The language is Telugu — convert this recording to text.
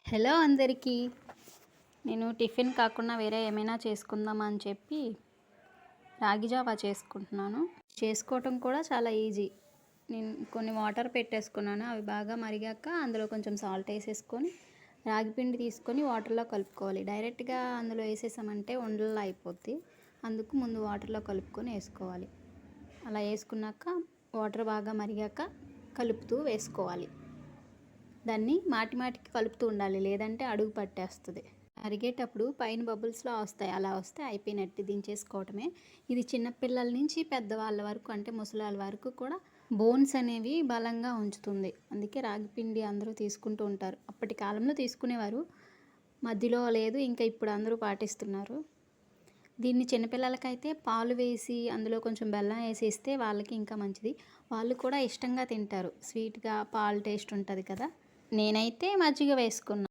హలో అందరికీ. నేను టిఫిన్ కాకుండా వేరే ఏమైనా చేసుకుందామా అని చెప్పి రాగి జావా చేసుకుంటున్నాను. చేసుకోవటం కూడా చాలా ఈజీ. నేను కొన్ని వాటర్ పెట్టేసుకున్నాను. అవి బాగా మరిగాక అందులో కొంచెం సాల్ట్ వేసేసుకొని రాగి పిండి తీసుకొని వాటర్లో కలుపుకోవాలి. డైరెక్ట్గా అందులో వేసేసామంటే ఉండల్లా అయిపోద్ది. అందుకు ముందు వాటర్లో కలుపుకొని వేసుకోవాలి. అలా వేసుకున్నాక వాటర్ బాగా మరిగాక కలుపుతూ వేసుకోవాలి. దాన్ని మాటికి కలుపుతూ ఉండాలి, లేదంటే అడుగు పట్టేస్తుంది. అరిగేటప్పుడు పైన బబుల్స్లో వస్తాయి, అలా వస్తే అయిపోయినట్టు దించేసుకోవటమే. ఇది చిన్నపిల్లల నుంచి పెద్దవాళ్ళ వరకు, అంటే ముసలాళ్ళ వరకు కూడా బోన్స్ అనేవి బలంగా ఉంచుతుంది. అందుకే రాగి పిండి అందరూ తీసుకుంటూ ఉంటారు. అప్పటి కాలంలో తీసుకునేవారు, మధ్యలో లేదు, ఇంకా ఇప్పుడు అందరూ పాటిస్తున్నారు. దీన్ని చిన్నపిల్లలకైతే పాలు వేసి అందులో కొంచెం బెల్లం వేసి ఇస్తే వాళ్ళకి ఇంకా మంచిది. వాళ్ళు కూడా ఇష్టంగా తింటారు. స్వీట్గా పాలు టేస్ట్ ఉంటుంది కదా. నేనైతే మజ్జిగ వేసుకున్నాను.